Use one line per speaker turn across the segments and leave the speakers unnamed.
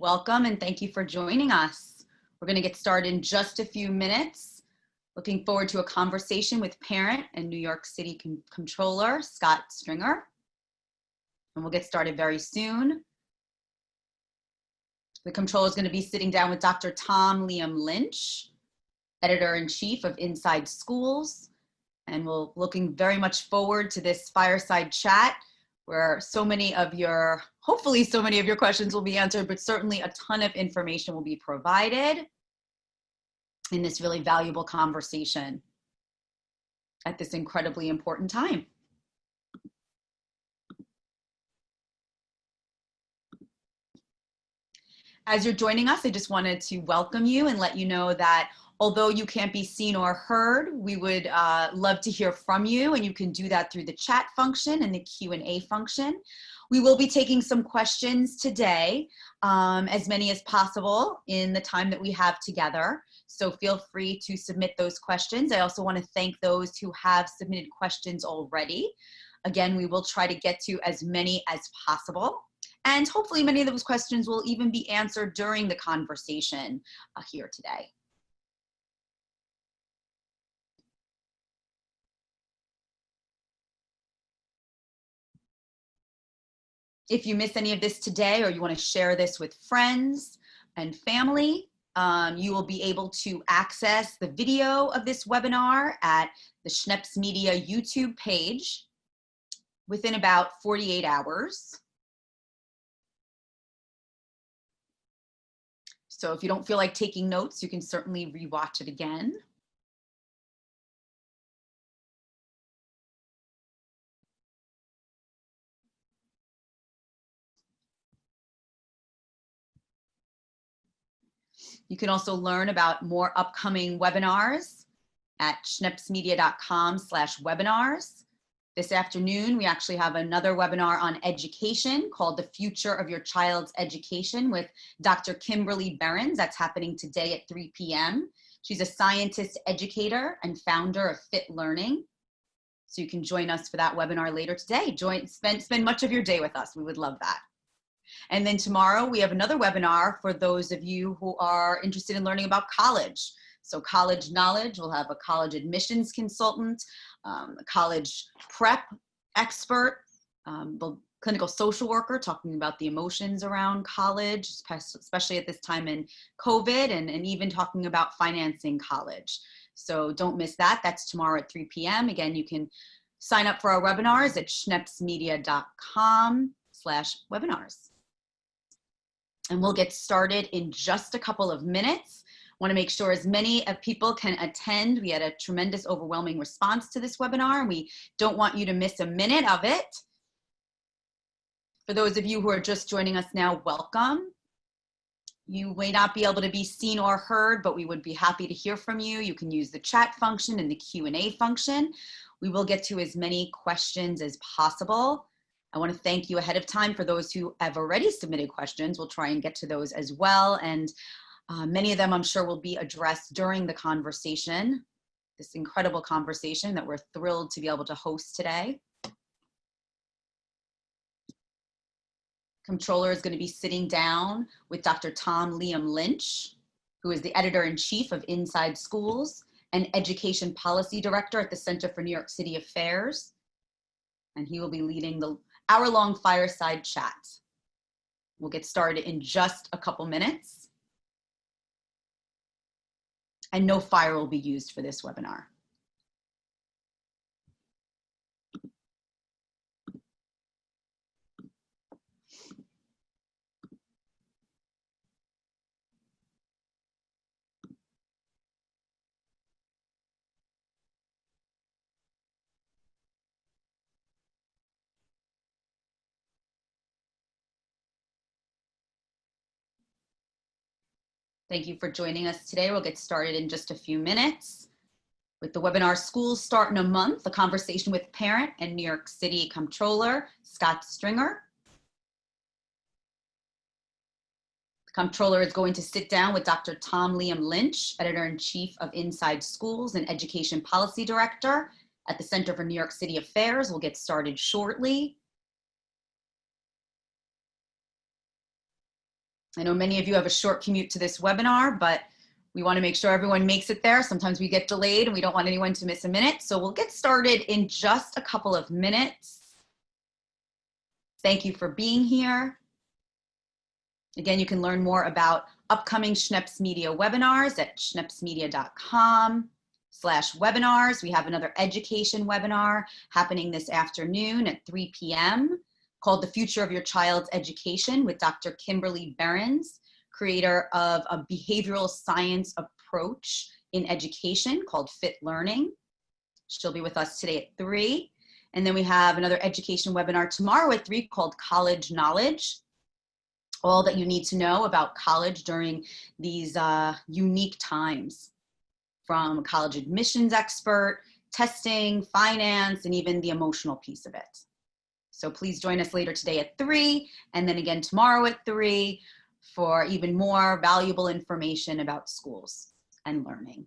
Welcome and thank you for joining us. We're going to get started in just a few minutes. Looking forward to a conversation with parent and New York City Comptroller Scott Stringer. And we'll get started very soon. The Comptroller is going to be sitting down with Dr. Liam Lynch, Editor-in-Chief of InsideSchools. And we're looking very much forward to this fireside chat where hopefully so many of your questions will be answered, but certainly a ton of information will be provided in this really valuable conversation at this incredibly important time. As you're joining us, I just wanted to welcome you and let you know that although you can't be seen or heard, we would love to hear from you, and you can do that through the chat function and the Q&A function. We will be taking some questions today, as many as possible in the time that we have together. So feel free to submit those questions. I also want to thank those who have submitted questions already. Again, we will try to get to as many as possible. And hopefully many of those questions will even be answered during the conversation here today. If you miss any of this today or you want to share this with friends and family, you will be able to access the video of this webinar at the Schneps Media YouTube page within about 48 hours. So if you don't feel like taking notes, you can certainly rewatch it again. You can also learn about more upcoming webinars at schnepsmedia.com/webinars. This afternoon, we actually have another webinar on education called The Future of Your Child's Education with Dr. Kimberly Behrens. That's happening today at 3 p.m. She's a scientist, educator, and founder of Fit Learning. So you can join us for that webinar later today. Spend much of your day with us. We would love that. And then tomorrow we have another webinar for those of you who are interested in learning about college. So college knowledge, we'll have a college admissions consultant, a college prep expert, clinical social worker talking about the emotions around college, especially at this time in COVID, and even talking about financing college. So don't miss that. That's tomorrow at 3 p.m. Again, you can sign up for our webinars at schnepsmedia.com/webinars. And we'll get started in just a couple of minutes. Want to make sure as many of people can attend. We had a tremendous, overwhelming response to this webinar, and we don't want you to miss a minute of it. For those of you who are just joining us now, welcome. You may not be able to be seen or heard, but we would be happy to hear from you. You can use the chat function and the Q&A function. We will get to as many questions as possible. I want to thank you ahead of time for those who have already submitted questions. We'll try and get to those as well. And many of them, I'm sure, will be addressed during the conversation, this incredible conversation that we're thrilled to be able to host today. Comptroller is going to be sitting down with Dr. Liam Lynch, who is the Editor-in-Chief of InsideSchools and Education Policy Director at the Center for New York City Affairs. And he will be leading the hour-long fireside chat. We'll get started in just a couple minutes. And no fire will be used for this webinar. Thank you for joining us today. We'll get started in just a few minutes with the webinar Schools Start in a Month, a conversation with parent and New York City Comptroller Scott Stringer. The Comptroller is going to sit down with Dr. Liam Lynch, Editor-in-Chief of InsideSchools and Education Policy Director at the Center for New York City Affairs. We'll get started shortly. I know many of you have a short commute to this webinar, but we want to make sure everyone makes it there. Sometimes we get delayed and we don't want anyone to miss a minute. So we'll get started in just a couple of minutes. Thank you for being here. Again, you can learn more about upcoming Schneps Media webinars at schnepsmedia.com/webinars. We have another education webinar happening this afternoon at 3 p.m. called The Future of Your Child's Education with Dr. Kimberly Behrens, creator of a behavioral science approach in education called Fit Learning. She'll be with us today at 3. And then we have another education webinar tomorrow at 3 called College Knowledge. All that you need to know about college during these unique times, from a college admissions expert, testing, finance, and even the emotional piece of it. So please join us later today at 3, and then again tomorrow at 3 for even more valuable information about schools and learning.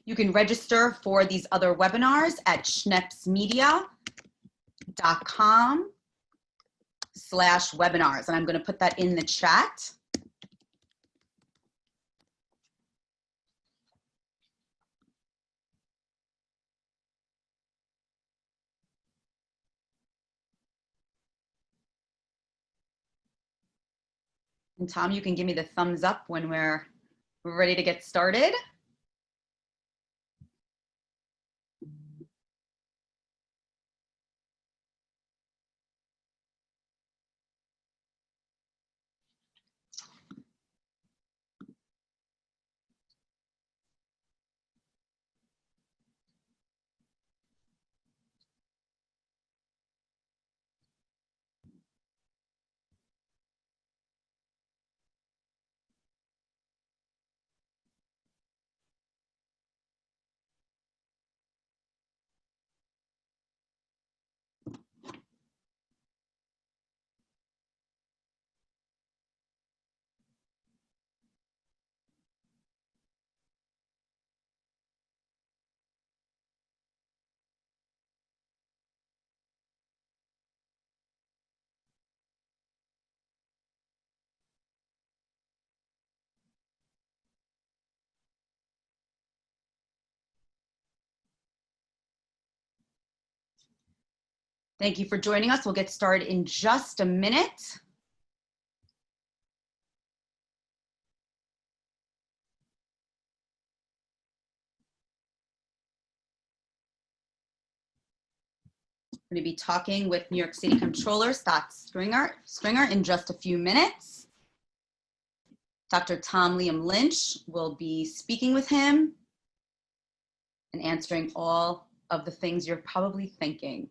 You can register for these other webinars at schnepsmedia.com/webinars. And I'm going to put that in the chat. And Tom, you can give me the thumbs up when we're ready to get started. Thank you for joining us. We'll get started in just a minute. We're going to be talking with New York City Comptroller Scott Stringer in just a few minutes. Dr. Liam Lynch will be speaking with him and answering all of the things you're probably thinking.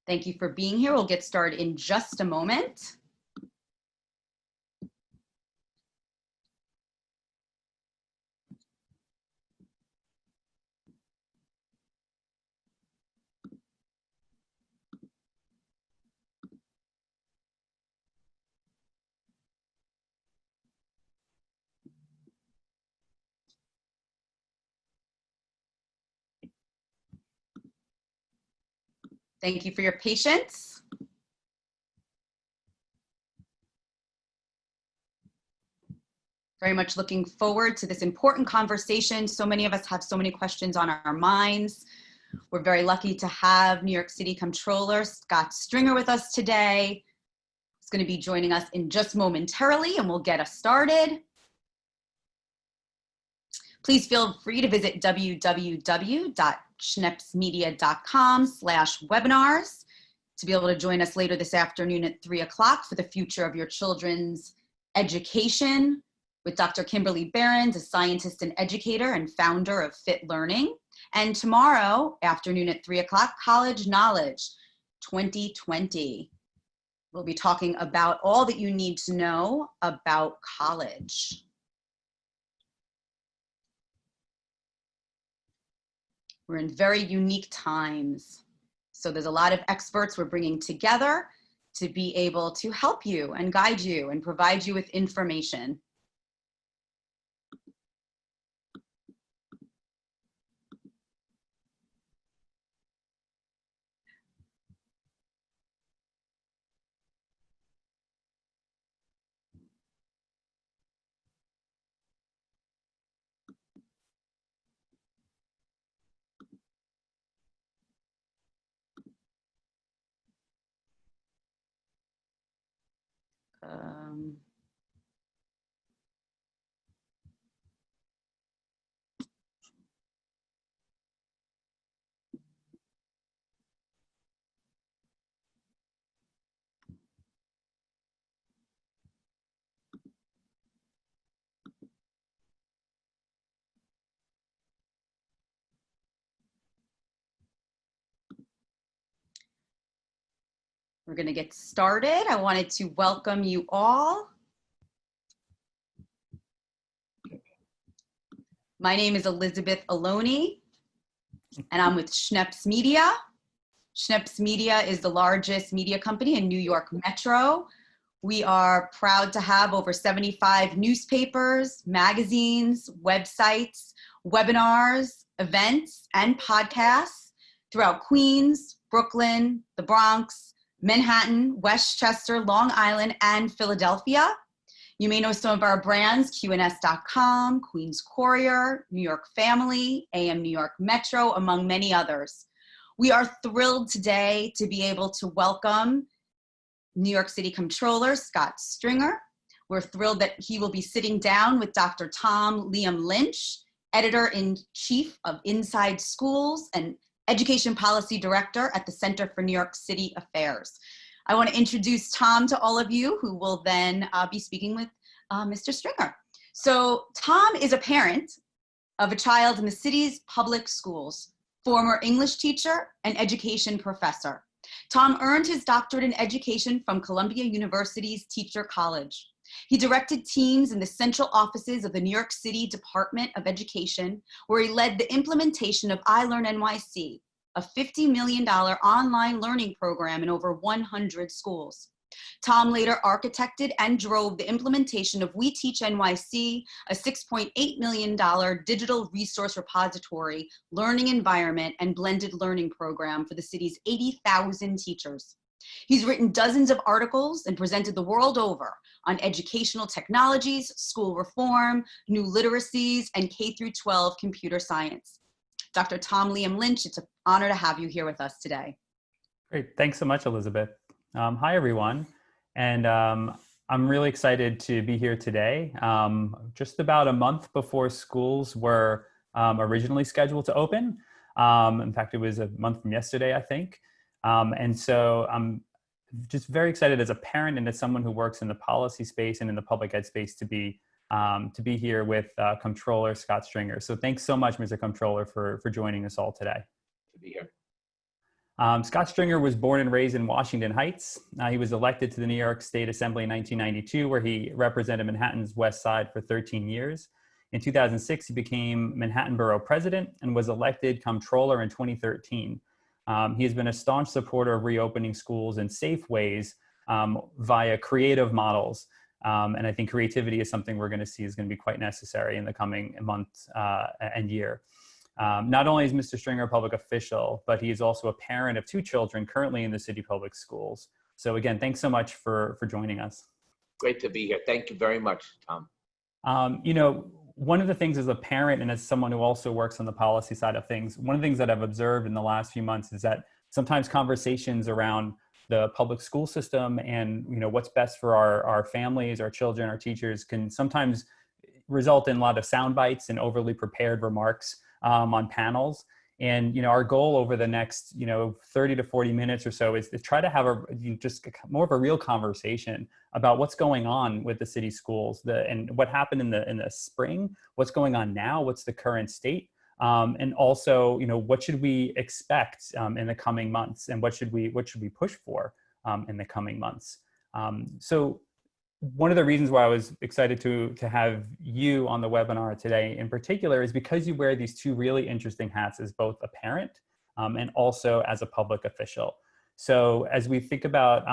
Thank you for being here. We'll get started in just a moment. Thank you for your patience. Very much looking forward to this important conversation. So many of us have so many questions on our minds. We're very lucky to have New York City Comptroller Scott Stringer with us today. He's going to be joining us in just momentarily, and we'll get us started. Please feel free to visit www.schnepsmedia.com/webinars to be able to join us later this afternoon at 3 o'clock for the future of your children's education with Dr. Kimberly Behrens, a scientist and educator and founder of Fit Learning. And tomorrow afternoon at 3 o'clock, College Knowledge 2020. We'll be talking about all that you need to know about college. We're in very unique times. So there's a lot of experts we're bringing together to be able to help you and guide you and provide you with information. We're going to get started. I wanted to welcome you all. My name is Elizabeth Aloni, and I'm with Schneps Media. Schneps Media is the largest media company in New York Metro. We are proud to have over 75 newspapers, magazines, websites, webinars, events, and podcasts throughout Queens, Brooklyn, the Bronx, Manhattan, Westchester, Long Island, and Philadelphia. You may know some of our brands: QNS.com, Queens Courier, New York Family, AM New York Metro, among many others. We are thrilled today to be able to welcome New York City Comptroller Scott Stringer. We're thrilled that he will be sitting down with Dr. Liam Lynch, Editor-in-Chief of InsideSchools and Education Policy Director at the Center for New York City Affairs. I want to introduce Tom to all of you, who will then be speaking with Mr. Stringer. So Tom is a parent of a child in the city's public schools, former English teacher and education professor. Tom earned his doctorate in education from Columbia University's Teacher College. He directed teams in the central offices of the New York City Department of Education, where he led the implementation of iLearn NYC, a $50 million online learning program in over 100 schools. Tom later architected and drove the implementation of We Teach NYC, a $6.8 million digital resource repository, learning environment, and blended learning program for the city's 80,000 teachers. He's written dozens of articles and presented the world over on educational technologies, school reform, new literacies, and K-12 computer science. Dr. Liam Lynch, it's an honor to have you here with us today.
Great. Thanks so much, Elizabeth. Hi, everyone. And I'm really excited to be here today. Just about a month before schools were originally scheduled to open. In fact, it was a month from yesterday, I think. And so I'm just very excited as a parent and as someone who works in the policy space and in the public ed space to be here with Comptroller Scott Stringer. So thanks so much, Mr. Comptroller, for joining us all today.
To be here.
Scott Stringer was born and raised in Washington Heights. He was elected to the New York State Assembly in 1992, where he represented Manhattan's West Side for 13 years. In 2006, he became Manhattan Borough President and was elected Comptroller in 2013. He has been a staunch supporter of reopening schools in safe ways via creative models. And I think creativity is something we're going to see is going to be quite necessary in the coming month and year. Not only is Mr. Stringer a public official, but he is also a parent of 2 children currently in the city public schools. So again, thanks so much for joining us.
Great to be here. Thank you very much, Tom.
You know, one of the things as a parent and as someone who also works on the policy side of things, one of the things that I've observed in the last few months is that sometimes conversations around the public school system and, you know, what's best for our families, our children, our teachers can sometimes result in a lot of sound bites and overly prepared remarks on panels. And, you know, our goal over the next, 30 to 40 minutes or so is to try to have just more of a real conversation about what's going on with the city schools and what happened in the spring, what's going on now, what's the current state, And also, what should we expect in the coming months, and what should we push for in the coming months? So one of the reasons why I was excited to have you on the webinar today in particular is because you wear these two really interesting hats as both a parent and also as a public official. So as we think about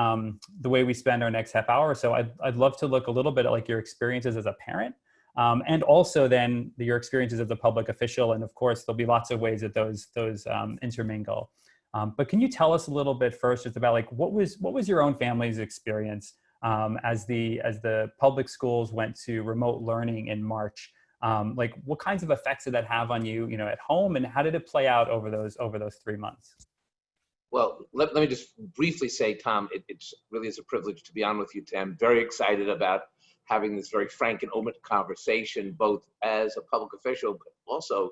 the way we spend our next half hour or so, I'd love to look a little bit at like your experiences as a parent, and also then your experiences as a public official. And of course, there'll be lots of ways that those intermingle. But can you tell us a little bit first just about like what was your own family's experience as the public schools went to remote learning in March? Like what kinds of effects did that have on you, at home, and how did it play out over those 3 months?
Well, let me just briefly say, Tom, it really is a privilege to be on with you today. I'm very excited about having this very frank and open conversation, both as a public official, but also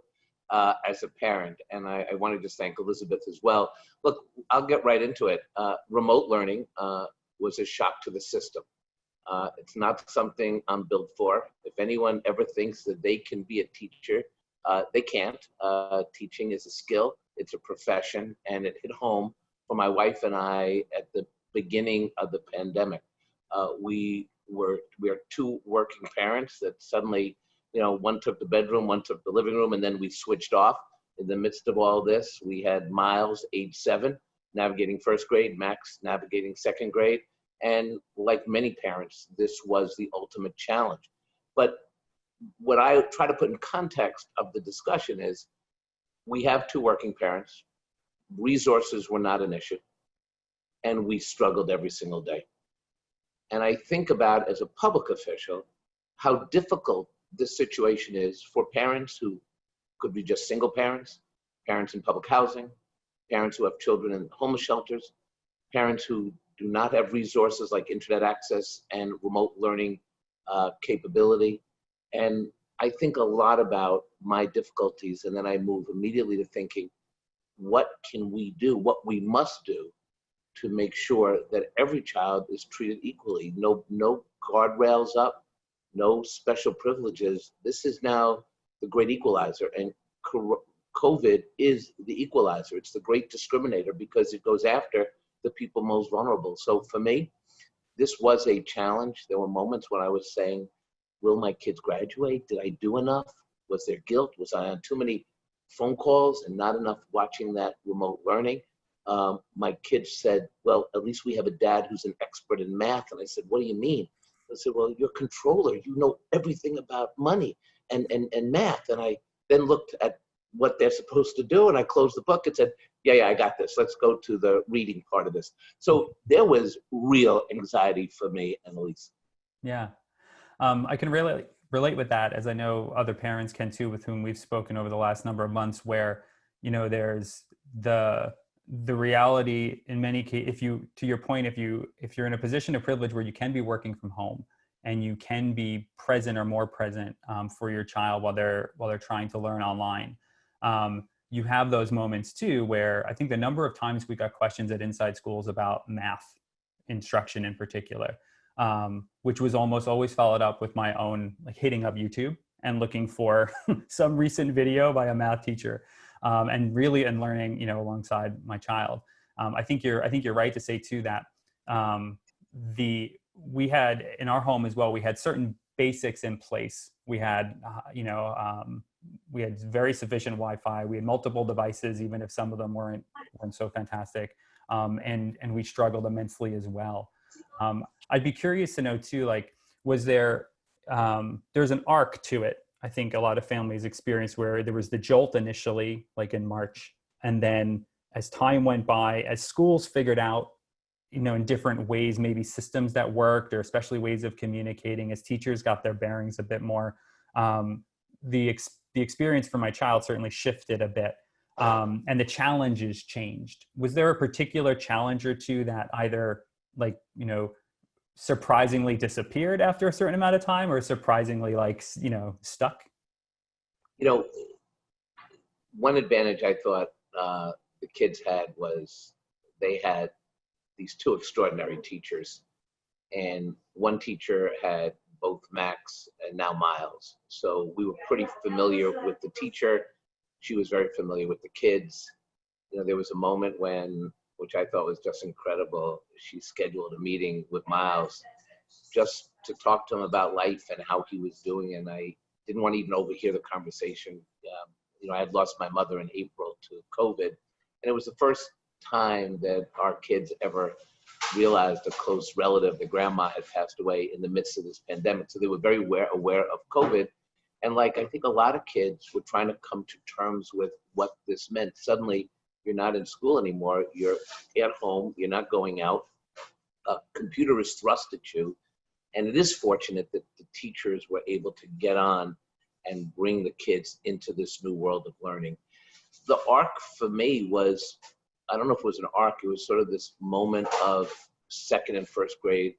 as a parent. And I want to just thank Elizabeth as well. Look, I'll get right into it. Remote learning was a shock to the system. It's not something I'm built for. If anyone ever thinks that they can be a teacher, they can't. Teaching is a skill, it's a profession, and it hit home for my wife and I at the beginning of the pandemic. We are two working parents that suddenly, one took the bedroom, one took the living room, and then we switched off. In the midst of all this, we had Miles, age 7, navigating first grade, Max navigating second grade. And like many parents, this was the ultimate challenge. But what I try to put in context of the discussion is we have two working parents, resources were not an issue, and we struggled every single day. And I think about, as a public official, how difficult this situation is for parents who could be just single parents, parents in public housing, parents who have children in homeless shelters, parents who do not have resources like internet access and remote learning capability. And I think a lot about my difficulties, and then I move immediately to thinking, what can we do, what we must do to make sure that every child is treated equally? No guardrails up, no special privileges. This is now the great equalizer, and COVID is the equalizer. It's the great discriminator because it goes after the people most vulnerable. So for me, this was a challenge. There were moments when I was saying, will my kids graduate? Did I do enough? Was there guilt? Was I on too many phone calls and not enough watching that remote learning? My kids said, well, at least we have a dad who's an expert in math. And I said, what do you mean? I said, well, you're a controller. You know everything about money and math. And I then looked at what they're supposed to do, and I closed the book and said, yeah, I got this. Let's go to the reading part of this. So there was real anxiety for me and Elise.
Yeah. I can really relate with that, as I know other parents can too, with whom we've spoken over the last number of months, where, there's the reality in many cases, to your point, if you're in a position of privilege where you can be working from home and you can be present or more present for your child while they're trying to learn online, you have those moments too, where I think the number of times we got questions at InsideSchools about math instruction in particular, which was almost always followed up with my own hitting up YouTube and looking for some recent video by a math teacher, and learning, alongside my child. I think you're right to say too that we had in our home as well, we had certain basics in place. We had we had very sufficient Wi-Fi. We had multiple devices, even if some of them weren't so fantastic, and we struggled immensely as well. I'd be curious to know too, was there's an arc to it. I think a lot of families experienced where there was the jolt initially, like in March, and then as time went by, as schools figured out, in different ways, maybe systems that worked, or especially ways of communicating, as teachers got their bearings a bit more, the experience for my child certainly shifted a bit, and the challenges changed. Was there a particular challenge or two that either surprisingly disappeared after a certain amount of time, or surprisingly stuck?
One advantage I thought the kids had was they had these two extraordinary teachers, and one teacher had both Max and now Miles. So we were pretty familiar with the teacher, She was very familiar with the kids. You know, there was a moment when, which I thought was just incredible, she scheduled a meeting with Miles just to talk to him about life and how he was doing. And I didn't want to even overhear the conversation. You know, I had lost my mother in April to COVID, and it was the first time that our kids ever realized a close relative, the grandma, had passed away in the midst of this pandemic. So they were very aware of COVID. And like, I think a lot of kids were trying to come to terms with what this meant. Suddenly, you're not in school anymore. You're at home. You're not going out. A computer is thrust at you. And it is fortunate that the teachers were able to get on and bring the kids into this new world of learning. The arc for me was, I don't know if it was an arc, it was sort of this moment of second and first grade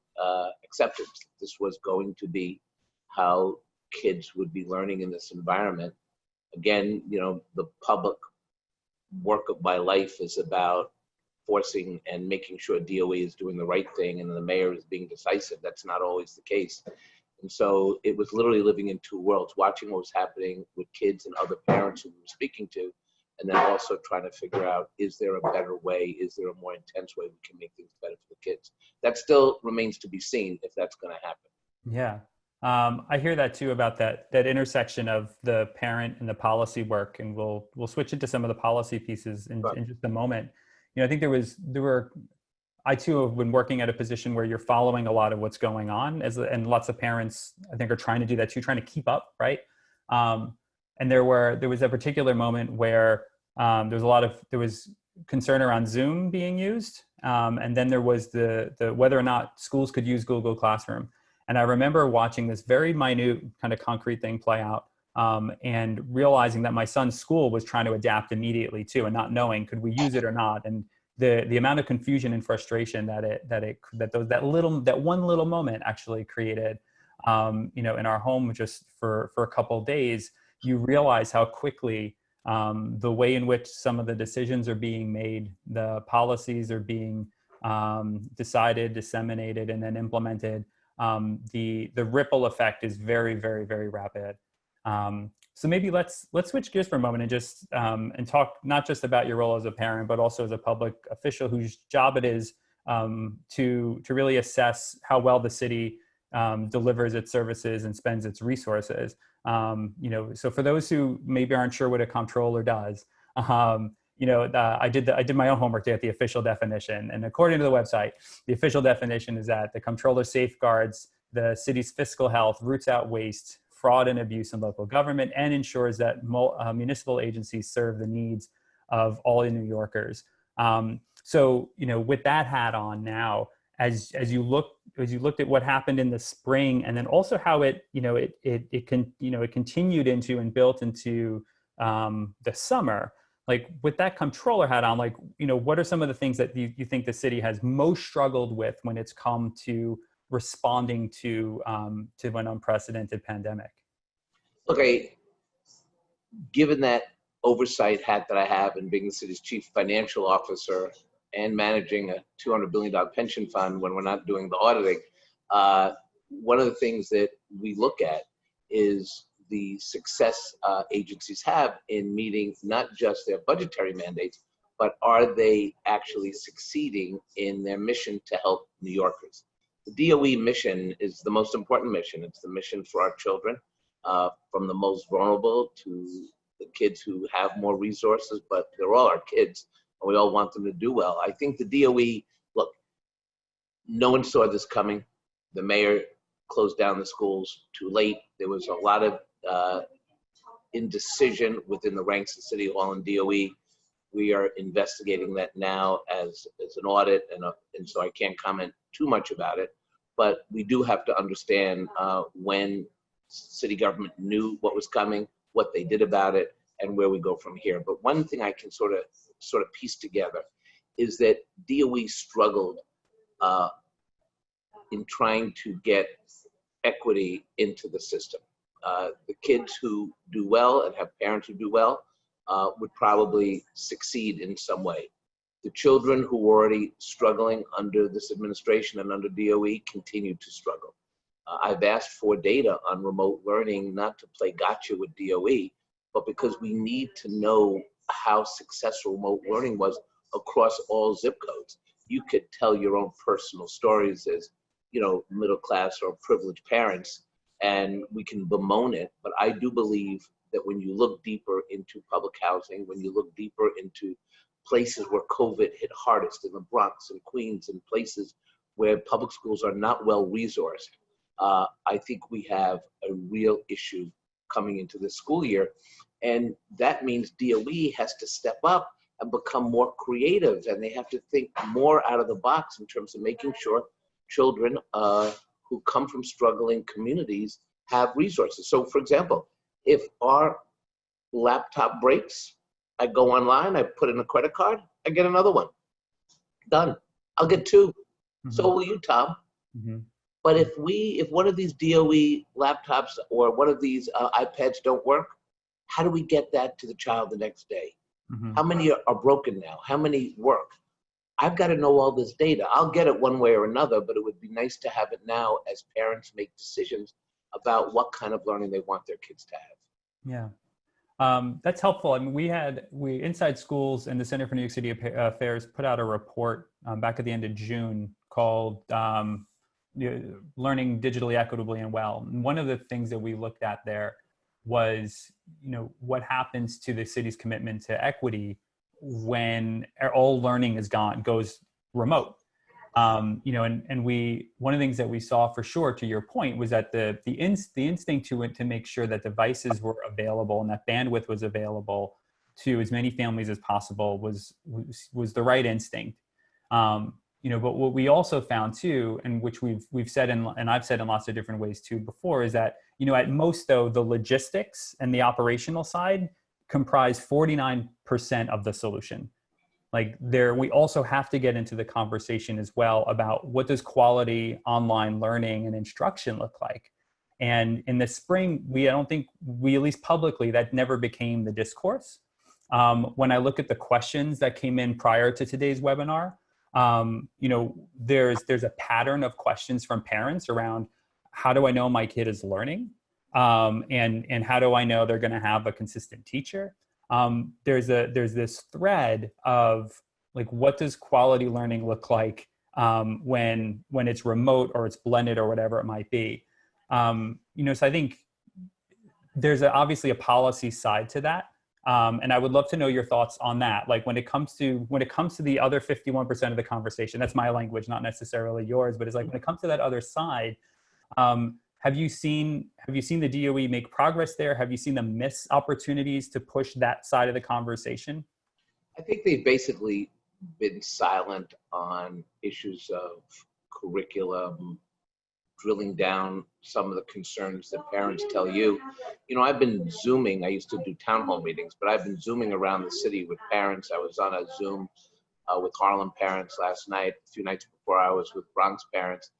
acceptance. This was going to be how kids would be learning in this environment. Again, you know, the public work of my life is about forcing and making sure DOE is doing the right thing and the mayor is being decisive. That's not always the case. And so it was literally living in two worlds, watching what was happening with kids and other parents who we were speaking to, and then also trying to figure out, is there a better way? Is there a more intense way we can make things better for the kids? That still remains to be seen if that's going to happen.
Yeah. I hear that too, about that intersection of the parent and the policy work, and we'll switch into some of the policy pieces in just a moment. You know, I think I too have been working at a position where you're following a lot of what's going on, and lots of parents, I think, are trying to do that too, trying to keep up, right? And there was a particular moment where there was concern around Zoom being used, and then there was the whether or not schools could use Google Classroom. And I remember watching this very minute kind of concrete thing play out, and realizing that my son's school was trying to adapt immediately too, and not knowing, could we use it or not? And the amount of confusion and frustration that one little moment actually created, you know, in our home just for a couple of days, you realize how quickly the way in which some of the decisions are being made, the policies are being decided, disseminated, and then implemented. The ripple effect is very, very, very rapid. So maybe let's switch gears for a moment and just and talk not just about your role as a parent, but also as a public official whose job it is to really assess how well the city delivers its services and spends its resources. You know, so for those who maybe aren't sure what a comptroller does, you know, I did my own homework to get the official definition, and according to the website, the official definition is that the comptroller safeguards the city's fiscal health, roots out waste, fraud and abuse in local government, and ensures that municipal agencies serve the needs of all New Yorkers. So, you know, with that hat on now, as you looked at what happened in the spring, and then also how it continued into and built into the summer, like with that comptroller hat on, like, you know, what are some of the things that you think the city has most struggled with when it's come to responding to an unprecedented pandemic?
Okay, given that oversight hat that I have, and being the city's chief financial officer and managing a $200 billion pension fund when we're not doing the auditing, one of the things that we look at is the success agencies have in meeting not just their budgetary mandates, but are they actually succeeding in their mission to help New Yorkers? The DOE mission is the most important mission. It's the mission for our children, from the most vulnerable to the kids who have more resources, but they're all our kids, and we all want them to do well. I think the DOE, look, no one saw this coming. The mayor closed down the schools too late. There was a lot of indecision within the ranks of City Hall and DOE. We are investigating that now as an audit, and so I can't comment too much about it. But we do have to understand when city government knew what was coming, what they did about it, and where we go from here. But one thing I can sort of piece together is that DOE struggled in trying to get equity into the system. The kids who do well and have parents who do well would probably succeed in some way. The children who were already struggling under this administration and under DOE continue to struggle. I've asked for data on remote learning, not to play gotcha with DOE, but because we need to know how successful remote learning was across all zip codes. You could tell your own personal stories as, middle class or privileged parents, and we can bemoan it. But I do believe that when you look deeper into public housing, when you look deeper into places where COVID hit hardest, in the Bronx and Queens, and places where public schools are not well resourced, I think we have a real issue coming into this school year. And that means DOE has to step up and become more creative, and they have to think more out of the box in terms of making sure children who come from struggling communities have resources. So for example, if our laptop breaks, I go online, I put in a credit card, I get another one. Done. I'll get two. Mm-hmm. So will you, Tom. Mm-hmm. But if one of these DOE laptops or one of these iPads don't work, how do we get that to the child the next day? Mm-hmm. How many are broken now? How many work? I've got to know all this data. I'll get it one way or another, but it would be nice to have it now as parents make decisions about what kind of learning they want their kids to have.
Yeah. That's helpful. I mean, we InsideSchools and the Center for New York City Affairs put out a report back at the end of June called Learning Digitally Equitably and Well. And one of the things that we looked at there was, what happens to the city's commitment to equity when all learning goes remote. One of the things that we saw for sure, to your point, was that the instinct to make sure that devices were available and that bandwidth was available to as many families as possible was the right instinct. But what we also found too, and which we've said and I've said in lots of different ways too before, is that, at most though, the logistics and the operational side comprise 49% of the solution. We also have to get into the conversation as well about what does quality online learning and instruction look like. And in the spring, I don't think we, at least publicly, that never became the discourse. When I look at the questions that came in prior to today's webinar, there's a pattern of questions from parents around, how do I know my kid is learning? And how do I know they're going to have a consistent teacher? There's this thread of what does quality learning look like when it's remote or it's blended or whatever it might be. So I think there's obviously a policy side to that. And I would love to know your thoughts on that. When it comes to the other 51% of the conversation, that's my language, not necessarily yours, but it's when it comes to that other side, have you seen the DOE make progress there? Have you seen them miss opportunities to push that side of the conversation?
I think they've basically been silent on issues of curriculum, drilling down some of the concerns that parents tell you. I've been Zooming. I used to do town hall meetings, but I've been Zooming around the city with parents. I was on a Zoom with Harlem parents last night, a few nights before I was with Bronx parents.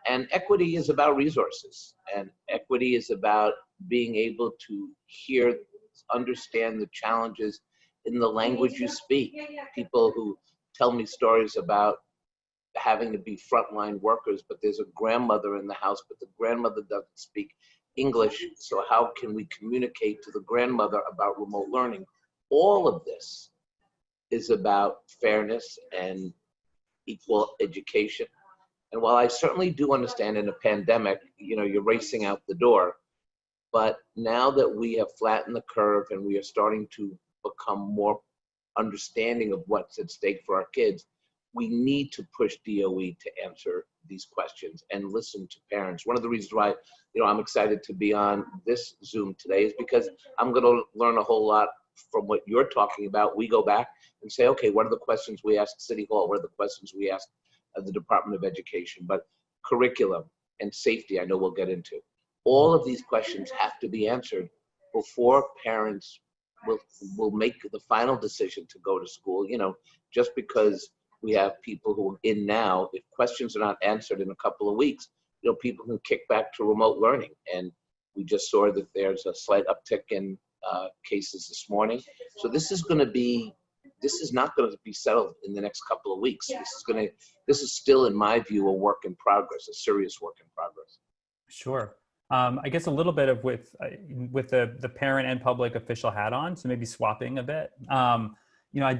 And equity is about resources, and equity is about being able to understand the challenges in the language you speak. People who tell me stories about having to be frontline workers, but there's a grandmother in the house, but the grandmother doesn't speak English. So how can we communicate to the grandmother about remote learning? All of this is about fairness and equal education. And while I certainly do understand in a pandemic, you're racing out the door, but now that we have flattened the curve and we are starting to become more understanding of what's at stake for our kids, we need to push DOE to answer these questions and listen to parents. One of the reasons why, I'm excited to be on this Zoom today is because I'm going to learn a whole lot from what you're talking about. We go back and say, okay, what are the questions we asked City Hall? What are the questions we asked the Department of Education? But curriculum and safety, I know we'll get into. All of these questions have to be answered before parents will make the final decision to go to school. Just because we have people who are in now, if questions are not answered in a couple of weeks, people can kick back to remote learning. And we just saw that there's a slight uptick in cases this morning. So this is not going to be settled in the next couple of weeks. This is still, in my view, a work in progress, a serious work in progress.
Sure. I guess a little bit of with the parent and public official hat on, so maybe swapping a bit. You know,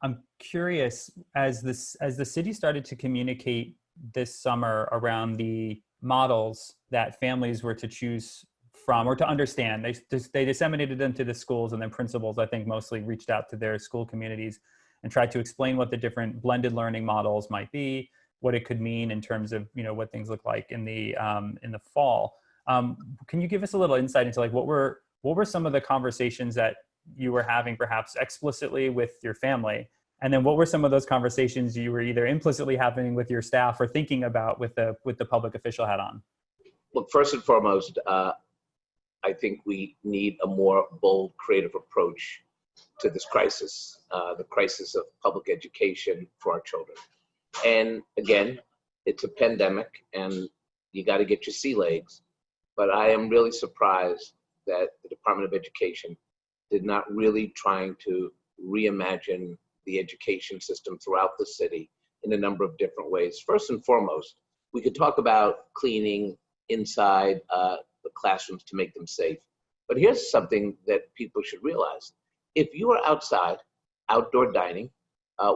I'm curious, as the city started to communicate this summer around the models that families were to choose from or to understand. They disseminated them to the schools, and then principals, I think, mostly reached out to their school communities and tried to explain what the different blended learning models might be, what it could mean in terms of, you know, what things look like in the fall. Can you give us a little insight into like what were some of the conversations that you were having perhaps explicitly with your family? And then what were some of those conversations you were either implicitly having with your staff or thinking about with the public official hat on?
Look, first and foremost, I think we need a more bold, creative approach to this crisis, the crisis of public education for our children. And again, it's a pandemic and you got to get your sea legs. But I am really surprised that the Department of Education did not really trying to reimagine the education system throughout the city in a number of different ways. First and foremost, we could talk about cleaning inside the classrooms to make them safe. But here's something that people should realize. If you are outside, outdoor dining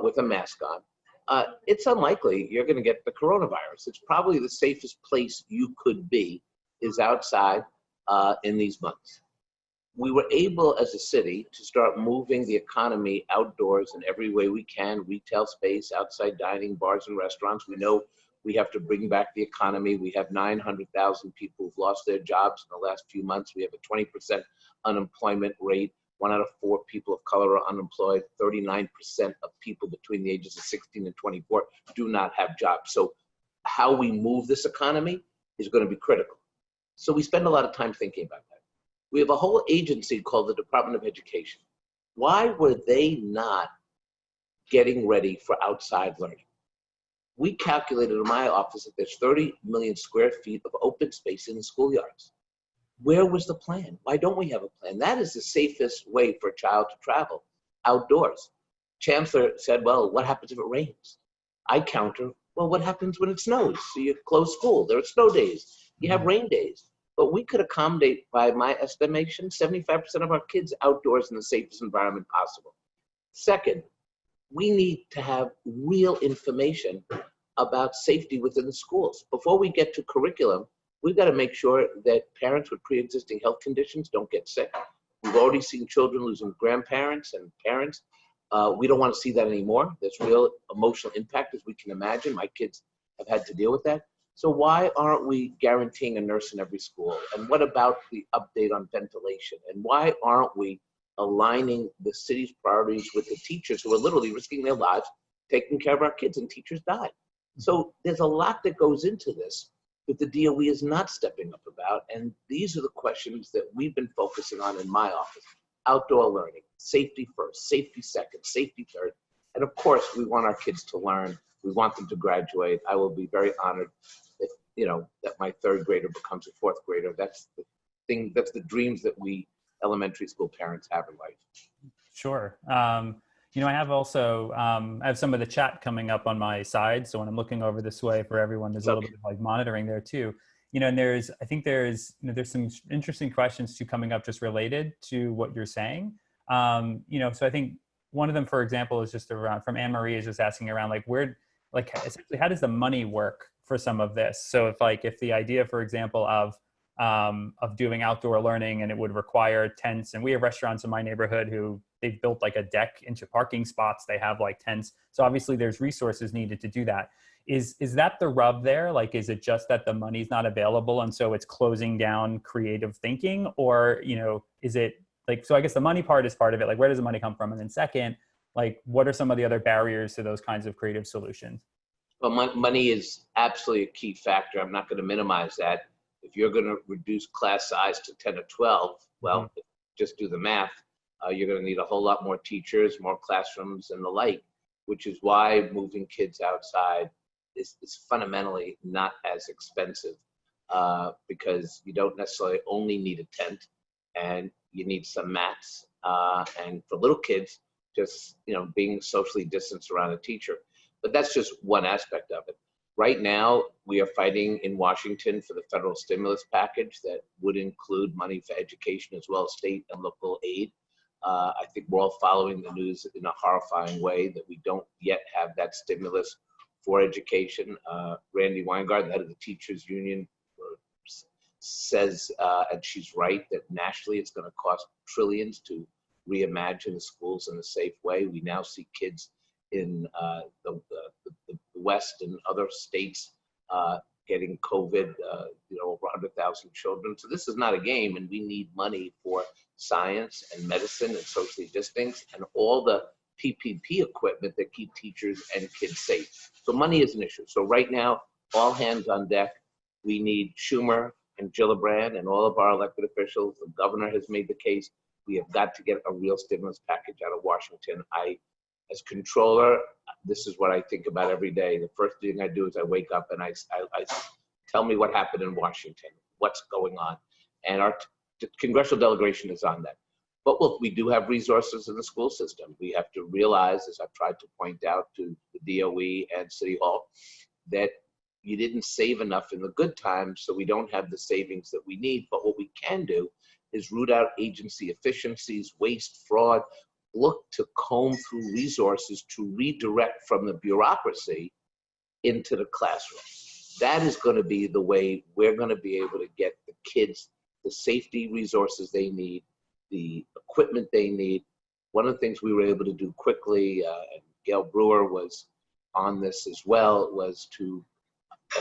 with a mask on, it's unlikely you're going to get the coronavirus. It's probably the safest place you could be is outside in these months. We were able as a city to start moving the economy outdoors in every way we can, retail space, outside dining, bars and restaurants. We know we have to bring back the economy. We have 900,000 people who've lost their jobs in the last few months. We have a 20% unemployment rate. 1 out of 4 people of color are unemployed. 39% of people between the ages of 16 and 24 do not have jobs. So how we move this economy is going to be critical. So we spend a lot of time thinking about that. We have a whole agency called the Department of Education. Why were they not getting ready for outside learning? We calculated in my office that there's 30 million square feet of open space in the schoolyards. Where was the plan? Why don't we have a plan? That is the safest way for a child to travel, outdoors. Chancellor said, well, what happens if it rains? I counter, well, what happens when it snows? So you close school, there are snow days, you have rain days. But we could accommodate, by my estimation, 75% of our kids outdoors in the safest environment possible. Second, we need to have real information about safety within the schools. Before we get to curriculum, we've got to make sure that parents with pre-existing health conditions don't get sick. We've already seen children losing grandparents and parents. We don't want to see that anymore. There's real emotional impact, as we can imagine. My kids have had to deal with that. So why aren't we guaranteeing a nurse in every school? And what about the update on ventilation? And why aren't we aligning the city's priorities with the teachers who are literally risking their lives, taking care of our kids, and teachers die? So there's a lot that goes into this that the DOE is not stepping up about. And these are the questions that we've been focusing on in my office. Outdoor learning, safety first, safety second, safety third. And of course, we want our kids to learn. We want them to graduate. I will be very honored if, you know, that my 3rd grader becomes a 4th grader. That's the thing, that's the dreams that we elementary school parents have in life.
Sure. You know, I have also, I have some of the chat coming up on my side. So when I'm looking over this way for everyone, there's a little bit of like monitoring there too. You know, and I think there's some interesting questions too coming up just related to what you're saying. You know, so I think one of them, for example, is just around, from Anne Marie, is just asking around like essentially how does the money work for some of this? So if the idea, for example, of doing outdoor learning and it would require tents, and we have restaurants in my neighborhood who they've built like a deck into parking spots. They have like tents. So obviously there's resources needed to do that. Is that the rub there? Like, is it just that the money's not available and so it's closing down creative thinking? Or, you know, is it like, so I guess the money part is part of it. Like, where does the money come from? And then second, like, what are some of the other barriers to those kinds of creative solutions?
Well, money is absolutely a key factor. I'm not going to minimize that. If you're going to reduce class size to 10 or 12, well, just do the math. You're going to need a whole lot more teachers, more classrooms, and the like, which is why moving kids outside is fundamentally not as expensive because you don't necessarily only need a tent, and you need some mats. And for little kids, just, you know, being socially distanced around a teacher. But that's just one aspect of it. Right now, we are fighting in Washington for the federal stimulus package that would include money for education as well as state and local aid. I think we're all following the news in a horrifying way that we don't yet have that stimulus for education. Randy Weingart, the head of the teachers union, says, and she's right, that nationally it's going to cost trillions to reimagine the schools in a safe way. We now see kids in the West and other states getting COVID, over 100,000 children. So this is not a game, and we need money for science and medicine and socially distancing and all the PPP equipment that keep teachers and kids safe. So money is an issue. So right now, all hands on deck. We need Schumer and Gillibrand and all of our elected officials. The governor has made the case. We have got to get a real stimulus package out of Washington. As controller, this is what I think about every day. The first thing I do is I wake up and I tell me what happened in Washington, what's going on. And our congressional delegation is on that. But look, we do have resources in the school system. We have to realize, as I've tried to point out to the DOE and City Hall, that you didn't save enough in the good times, so we don't have the savings that we need. But what we can do is root out agency efficiencies, waste, fraud, look to comb through resources to redirect from the bureaucracy into the classroom. That is going to be the way we're going to be able to get the kids the safety resources they need, the equipment they need. One of the things we were able to do quickly, and Gail Brewer was on this as well, was to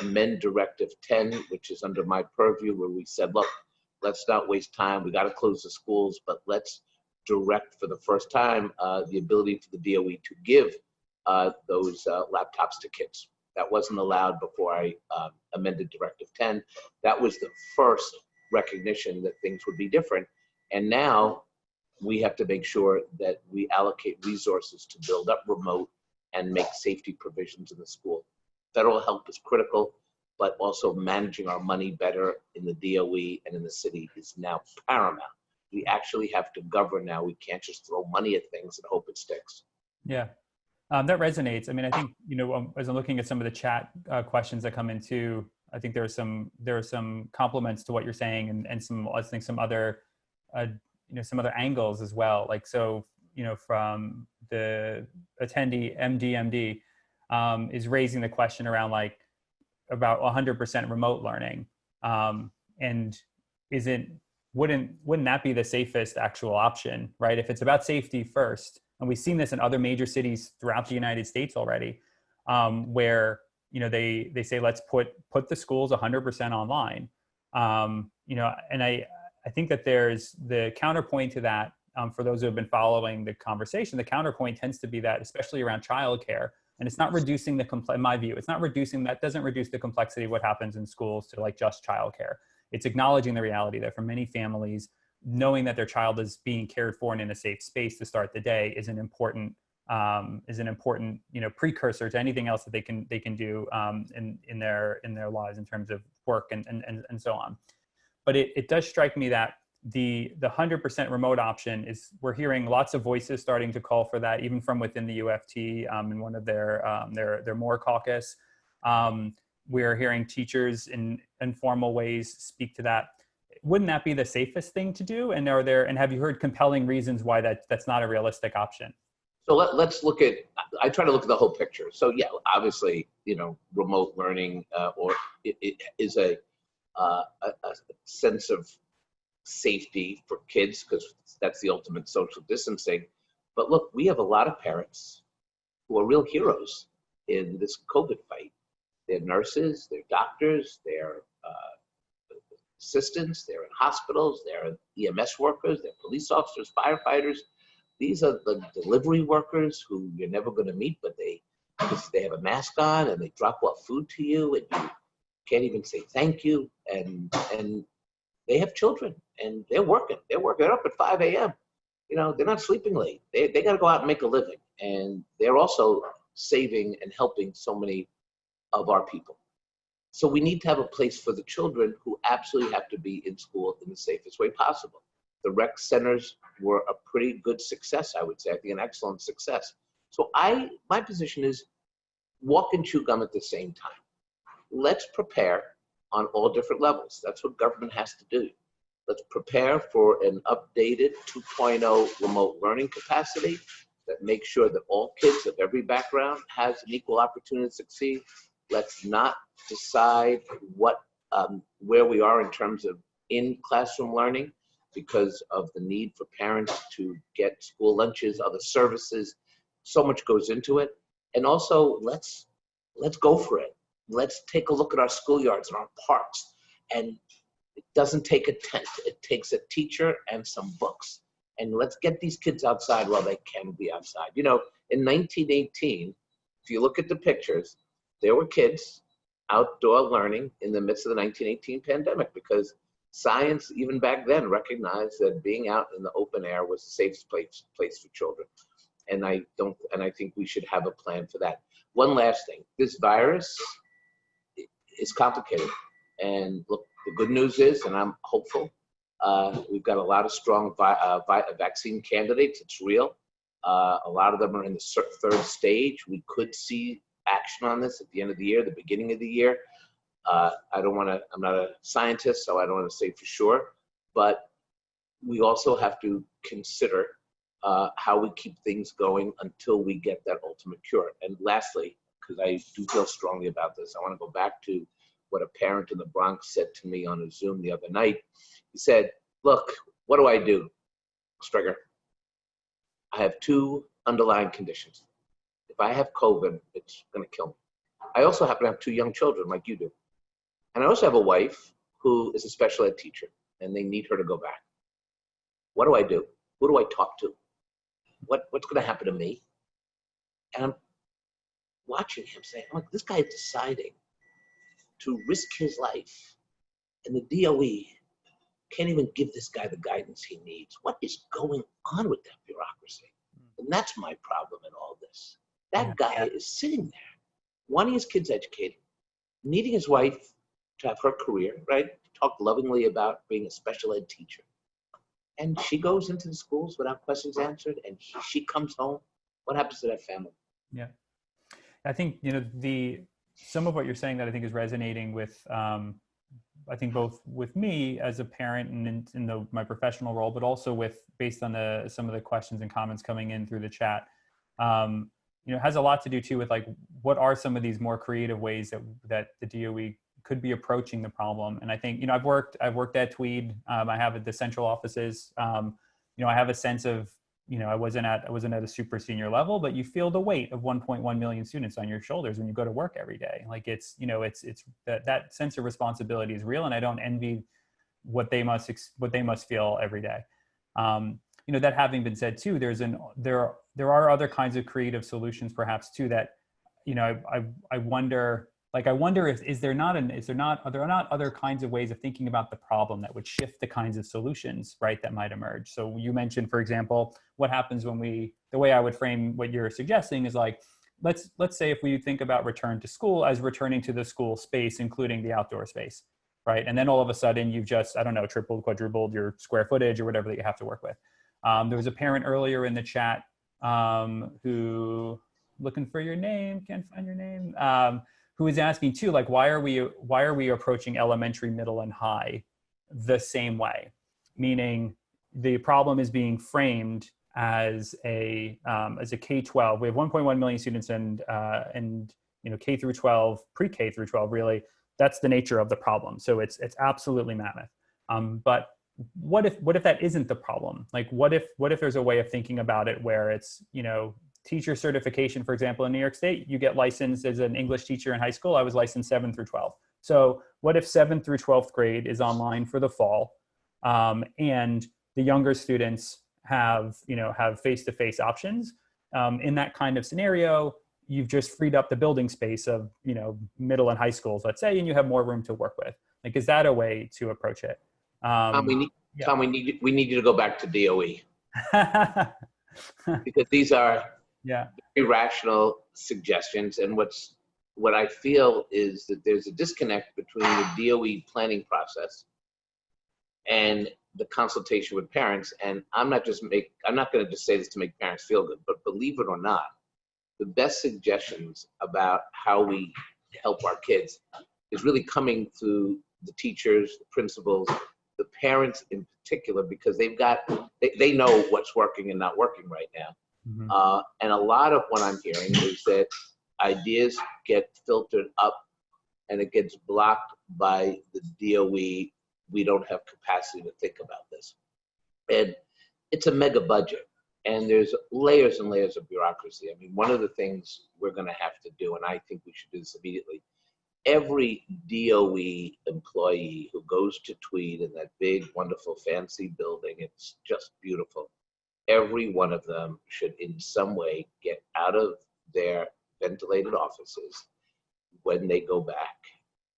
amend Directive 10, which is under my purview, where we said, look, let's not waste time. We got to close the schools, but let's direct for the first time the ability for the DOE to give those laptops to kids. That wasn't allowed before I amended Directive 10. That was the first recognition that things would be different. And now we have to make sure that we allocate resources to build up remote and make safety provisions in the school. Federal help is critical, but also managing our money better in the DOE and in the city is now paramount. We actually have to govern now. We can't just throw money at things and hope it sticks.
Yeah, that resonates. I mean, I think, as I'm looking at some of the chat questions that come in too, I think there are some compliments to what you're saying, and some, I think, some other some other angles as well. Like, so, from the attendee MD is raising the question around about 100% remote learning, and wouldn't that be the safest actual option, right? If it's about safety first, and we've seen this in other major cities throughout the United States already, where they say, let's put the schools 100% online. And I think that there's the counterpoint to that, for those who have been following the conversation. The counterpoint tends to be that, especially around childcare, and it's not reducing in my view, that doesn't reduce the complexity of what happens in schools to just childcare. It's acknowledging the reality that for many families, knowing that their child is being cared for and in a safe space to start the day is an important precursor to anything else that they can do in their lives in terms of work and so on. But it does strike me that the 100% remote option is, we're hearing lots of voices starting to call for that, even from within the UFT, in one of their Moore caucus. We're hearing teachers in informal ways speak to that. Wouldn't that be the safest thing to do? And have you heard compelling reasons why that's not a realistic option?
So let's look at, I try to look at the whole picture. So yeah, obviously, remote learning or it is a sense of safety for kids, because that's the ultimate social distancing. But look, we have a lot of parents who are real heroes in this COVID fight. They're nurses, they're doctors, they're assistants, they're in hospitals, they're EMS workers, they're police officers, firefighters. These are the delivery workers who you're never going to meet, but they have a mask on and they drop off food to you, and you can't even say thank you. And they have children, and they're working. They're up at 5 a.m. They're not sleeping late. They got to go out and make a living, and they're also saving and helping so many of our people. So we need to have a place for the children who absolutely have to be in school in the safest way possible. The rec centers were a pretty good success, I would say. I think an excellent success. So my position is walk and chew gum at the same time. let's prepare on all different levels. That's what government has to do. Let's prepare for an updated 2.0 remote learning capacity that makes sure that all kids of every background has an equal opportunity to succeed. Let's not decide where we are in terms of in-classroom learning because of the need for parents to get school lunches, other services. So much goes into it. And also, let's go for it. Let's take a look at our schoolyards and our parks. And it doesn't take a tent. It takes a teacher and some books. And let's get these kids outside while they can be outside. You know, in 1918, if you look at the pictures, there were kids outdoor learning in the midst of the 1918 pandemic because science, even back then, recognized that being out in the open air was the safest place for children. And I think we should have a plan for that. One last thing, this virus is complicated. And look, the good news is, and I'm hopeful, we've got a lot of strong vaccine candidates. It's real. A lot of them are in the third stage. We could see action on this at the end of the year, the beginning of the year. I'm not a scientist, so I don't want to say for sure, but we also have to consider how we keep things going until we get that ultimate cure. And lastly, because I do feel strongly about this, I want to go back to what a parent in the Bronx said to me on a Zoom the other night. He said, look, what do I do, Stringer? I have two underlying conditions. If I have COVID, it's going to kill me. I also happen to have two young children like you do. And I also have a wife who is a special ed teacher, and they need her to go back. What do I do? Who do I talk to? What's going to happen to me? And I'm watching him saying, look, this guy is deciding to risk his life, and the DOE can't even give this guy the guidance he needs. What is going on with that bureaucracy? And that's my problem in all this. That guy is sitting there, wanting his kids educated, needing his wife to have her career, right? Talk lovingly about being a special ed teacher. And she goes into the schools without questions answered, and she comes home. What happens to that family?
Yeah. I think, you know, some of what you're saying that I think is resonating with, I think both with me as a parent and in my professional role, but also based on some of the questions and comments coming in through the chat, you know, has a lot to do too with like, what are some of these more creative ways that the DOE could be approaching the problem? And I think, you know, I've worked at Tweed. I have at the central offices. You know, I have a sense of, you know, I wasn't at a super senior level, but you feel the weight of 1.1 million students on your shoulders when you go to work every day. Like it's, you know, it's that sense of responsibility is real, and I don't envy what they must feel every day. You know, that having been said too, there are other kinds of creative solutions perhaps too that, you know, I wonder if are there not other kinds of ways of thinking about the problem that would shift the kinds of solutions, right, that might emerge. So you mentioned, for example, what happens when the way I would frame what you're suggesting is like, let's say if we think about return to school as returning to the school space, including the outdoor space, right? And then all of a sudden you've just, I don't know, tripled, quadrupled your square footage or whatever that you have to work with. There was a parent earlier in the chat who, looking for your name, can't find your name, who is asking too, like, why are we approaching elementary, middle, and high the same way? Meaning the problem is being framed as a K-12. We have 1.1 million students and you know, K through 12, pre-K through 12, really, that's the nature of the problem. So it's absolutely mammoth. But what if that isn't the problem? Like, what if there's a way of thinking about it where it's, you know, teacher certification, for example, in New York State, you get licensed as an English teacher in high school. I was licensed 7 through 12. So what if 7th through 12th grade is online for the fall, and the younger students have face-to-face options? In that kind of scenario, you've just freed up the building space of, you know, middle and high schools, let's say, and you have more room to work with. Like, is that a way to approach it?
Tom, we need you to go back to DOE. Because these are very rational suggestions. And what I feel is that there's a disconnect between the DOE planning process and the consultation with parents. And I'm not going to just say this to make parents feel good, but believe it or not, the best suggestions about how we help our kids is really coming through the teachers, the principals, the parents in particular, because they know what's working and not working right now.
Mhm.
And a lot of what I'm hearing is that ideas get filtered up and it gets blocked by the DOE. We don't have capacity to think about this. And it's a mega budget. And there's layers and layers of bureaucracy. I mean, one of the things we're going to have to do, and I think we should do this immediately, every DOE employee who goes to Tweed in that big, wonderful, fancy building, it's just beautiful. Every one of them should in some way get out of their ventilated offices when they go back,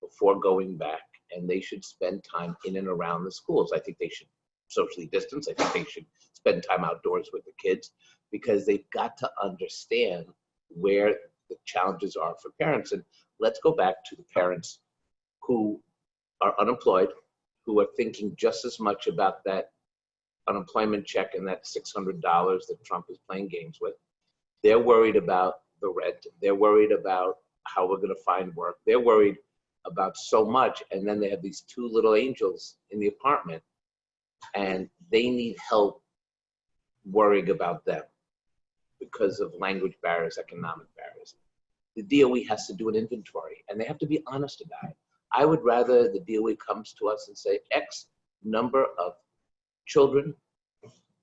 before going back, and they should spend time in and around the schools. I think they should socially distance. I think they should spend time outdoors with the kids, because they've got to understand where the challenges are for parents. And let's go back to the parents who are unemployed, who are thinking just as much about that unemployment check and that $600 that Trump is playing games with. They're worried about the rent. They're worried about how we're going to find work. They're worried about so much. And then they have these two little angels in the apartment, and they need help worrying about them because of language barriers, economic barriers. The DOE has to do an inventory, and they have to be honest about it. I would rather the DOE comes to us and say X number of children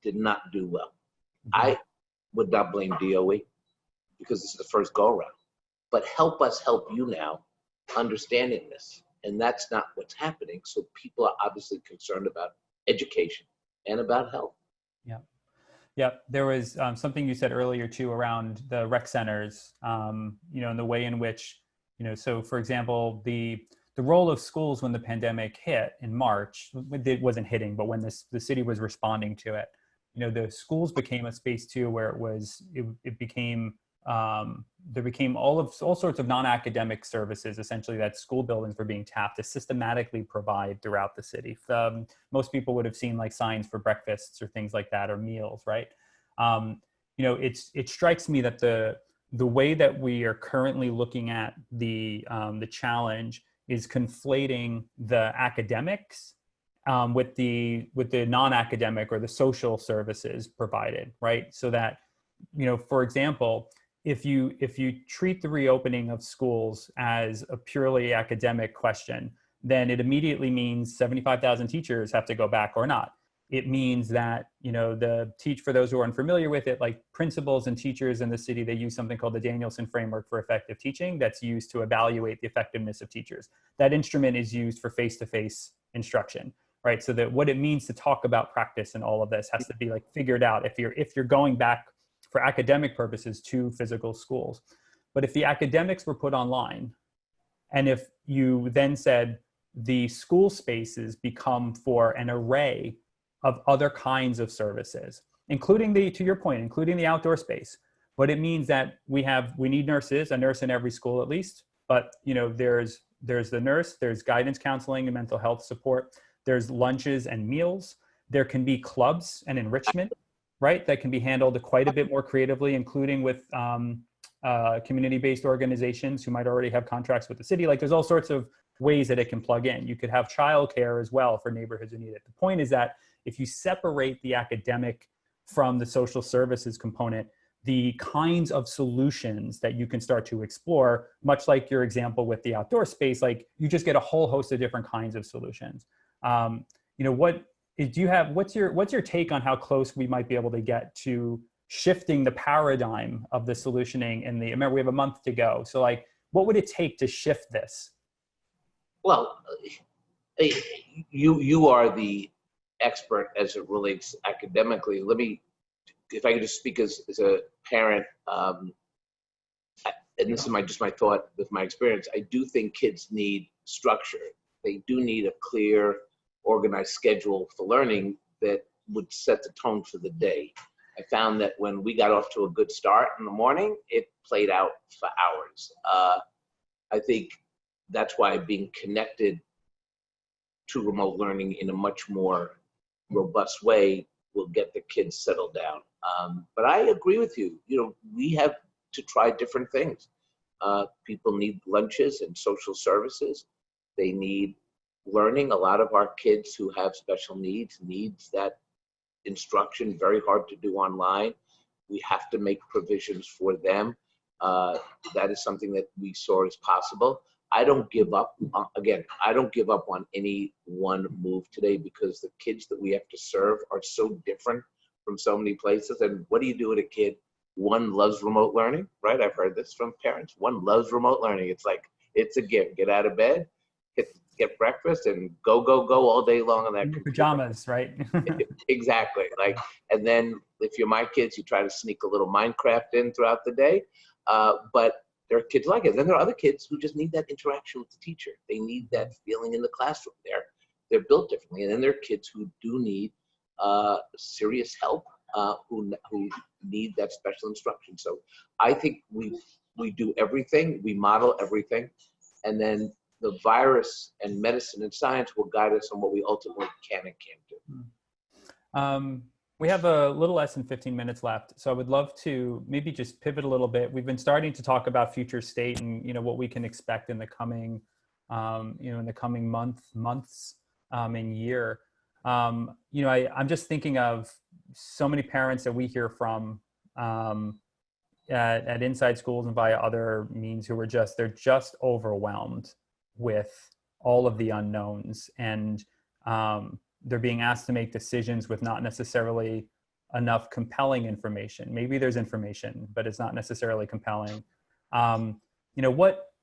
did not do well. I would not blame DOE, because this is the first go around, but help us help you now understanding this. And that's not what's happening. So people are obviously concerned about education and about health.
Yeah. Yeah. There was something you said earlier too around the rec centers, you know, and the way in which, you know, so for example, the role of schools when the pandemic hit in March, it wasn't hitting, but when the city was responding to it, you know, the schools became a space too, where it became, there became all sorts of non-academic services, essentially, that school buildings were being tapped to systematically provide throughout the city. Most people would have seen like signs for breakfasts or things like that, or meals, right? You know, it strikes me that the way that we are currently looking at the challenge is conflating the academics with the non-academic or the social services provided, right? So that, you know, for example, if you treat the reopening of schools as a purely academic question, then it immediately means 75,000 teachers have to go back or not. It means that, you know, for those who are unfamiliar with it, like principals and teachers in the city, they use something called the Danielson Framework for Effective Teaching that's used to evaluate the effectiveness of teachers. That instrument is used for face-to-face instruction, right? So that what it means to talk about practice and all of this has to be like figured out if you're going back for academic purposes to physical schools. But if the academics were put online, and if you then said the school spaces become for an array of other kinds of services, including to your point, including the outdoor space, but it means that we need nurses, a nurse in every school at least, but you know, there's the nurse, there's guidance counseling and mental health support, there's lunches and meals, there can be clubs and enrichment, right? That can be handled quite a bit more creatively, including with community-based organizations who might already have contracts with the city. Like there's all sorts of ways that it can plug in. You could have childcare as well for neighborhoods who need it. The point is that if you separate the academic from the social services component, the kinds of solutions that you can start to explore, much like your example with the outdoor space, like you just get a whole host of different kinds of solutions. You know, what's your take on how close we might be able to get to shifting the paradigm of the solutioning remember we have a month to go. So like, what would it take to shift this?
Well, you are the expert as it relates academically. If I could just speak as a parent, and this is just my thought with my experience, I do think kids need structure. They do need a clear, organized schedule for learning that would set the tone for the day. I found that when we got off to a good start in the morning, it played out for hours. I think that's why being connected to remote learning in a much more robust way will get the kids settled down. But I agree with you. You know, we have to try different things. People need lunches and social services. They need learning. A lot of our kids who have special needs that instruction, very hard to do online. We have to make provisions for them. That is something that we saw as possible. I don't give up. Again, I don't give up on any one move today because the kids that we have to serve are so different from so many places. And what do you do with a kid? One loves remote learning, right? I've heard this from parents. One loves remote learning. It's like, it's a gift. Get out of bed, get breakfast, and go all day long on that
In your
computer.
pajamas, right?
Exactly. Like, and then if you're my kids, you try to sneak a little Minecraft in throughout the day. But there are kids like it. Then there are other kids who just need that interaction with the teacher. They need that feeling in the classroom. They're built differently. And then there are kids who do need serious help, who need that special instruction. So I think we do everything, we model everything, and then the virus and medicine and science will guide us on what we ultimately can and can't do.
We have a little less than 15 minutes left, so I would love to maybe just pivot a little bit. We've been starting to talk about future state and what we can expect in the coming, in the coming months and year. I'm just thinking of so many parents that we hear from at InsideSchools and via other means who are they're just overwhelmed with all of the unknowns, and they're being asked to make decisions with not necessarily enough compelling information. Maybe there's information, but it's not necessarily compelling. What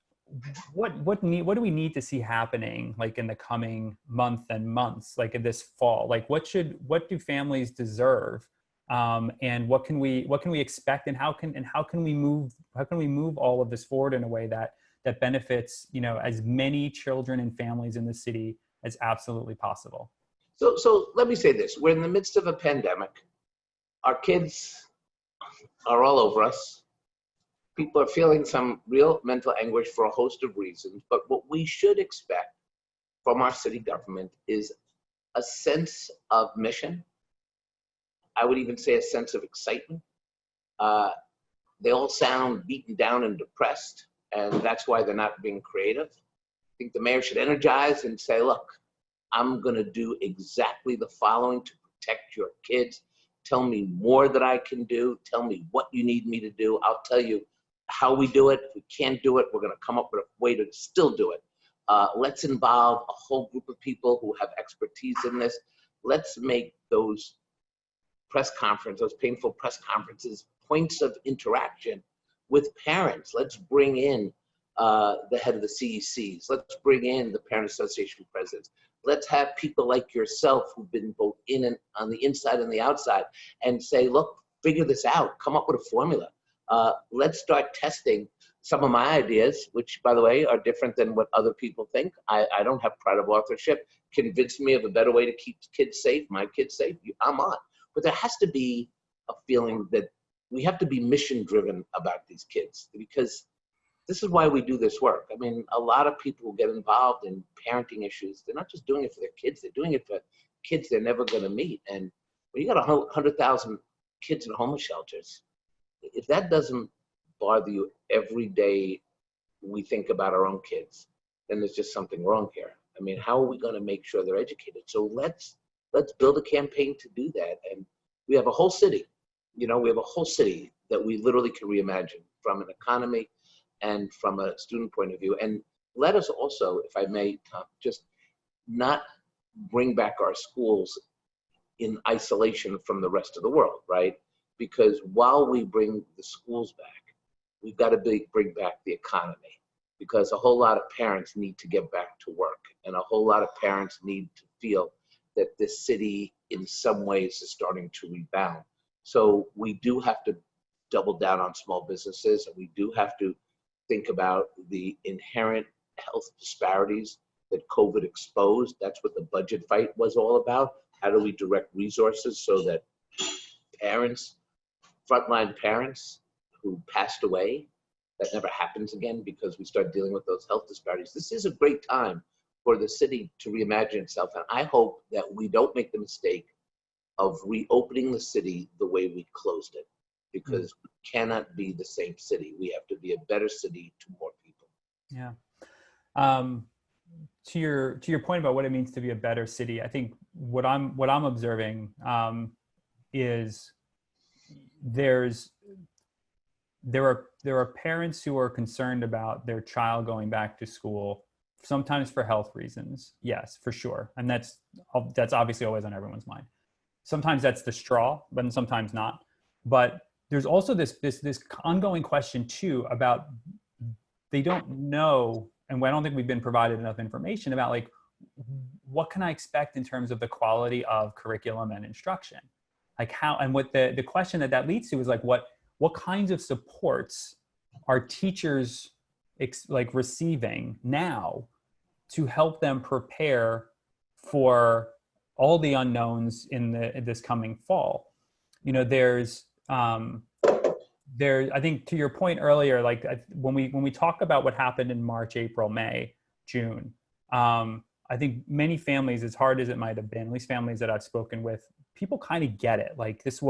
do we need to see happening, like in the coming month and months, like in this fall? Like what do families deserve, and what can we expect, and how can we move all of this forward in a way that benefits as many children and families in the city as absolutely possible?
So let me say this: we're in the midst of a pandemic. Our kids are all over us. People are feeling some real mental anguish for a host of reasons, but what we should expect from our city government is a sense of mission. I would even say a sense of excitement. They all sound beaten down and depressed, and that's why they're not being creative. I think the mayor should energize and say, look, I'm gonna do exactly the following to protect your kids. Tell me more that I can do. Tell me what you need me to do. I'll tell you how we do it. If we can't do it, we're gonna come up with a way to still do it. Let's involve a whole group of people who have expertise in this. Let's make those painful press conferences, points of interaction with parents. Let's bring in the head of the CECs. Let's bring in the Parent Association presidents. Let's have people like yourself who've been both in and on the inside and the outside and say, look, figure this out, come up with a formula. Let's start testing some of my ideas, which, by the way, are different than what other people think. I don't have pride of authorship. Convince me of a better way to keep kids safe, my kids safe, I'm on. But there has to be a feeling that we have to be mission-driven about these kids, because this is why we do this work. I mean, a lot of people who get involved in parenting issues, they're not just doing it for their kids, they're doing it for kids they're never gonna meet. And when you got 100,000 kids in homeless shelters, if that doesn't bother you every day we think about our own kids, then there's just something wrong here. I mean, how are we gonna make sure they're educated? So let's build a campaign to do that. And we have a whole city, we have a whole city that we literally can reimagine, from an economy and from a student point of view. And let us also, if I may, Tom, just not bring back our schools in isolation from the rest of the world, right? Because while we bring the schools back, we've got to bring back the economy, because a whole lot of parents need to get back to work, and a whole lot of parents need to feel that this city in some ways is starting to rebound. So we do have to double down on small businesses, and we do have to think about the inherent health disparities that COVID exposed. That's what the budget fight was all about. How do we direct resources so that parents, frontline parents who passed away, that never happens again, because we start dealing with those health disparities. This is a great time for the city to reimagine itself. And I hope that we don't make the mistake of reopening the city the way we closed it, because we cannot be the same city. We have to be a better city to more people.
Yeah. to your point about what it means to be a better city, I think what I'm observing is there are parents who are concerned about their child going back to school, sometimes for health reasons. Yes, for sure, and that's obviously always on everyone's mind. Sometimes that's the straw, but sometimes not. But there's also this ongoing question too about they don't know, and I don't think we've been provided enough information about like what can I expect in terms of the quality of curriculum and instruction, like how, and what the question that leads to is like what kinds of supports are teachers like receiving now to help them prepare for all the unknowns in this coming fall. You know, I think to your point earlier, like when we talk about what happened in March, April, May, June, I think many families, as hard as it might have been, at least families that I've spoken with, people kind of get it. Like this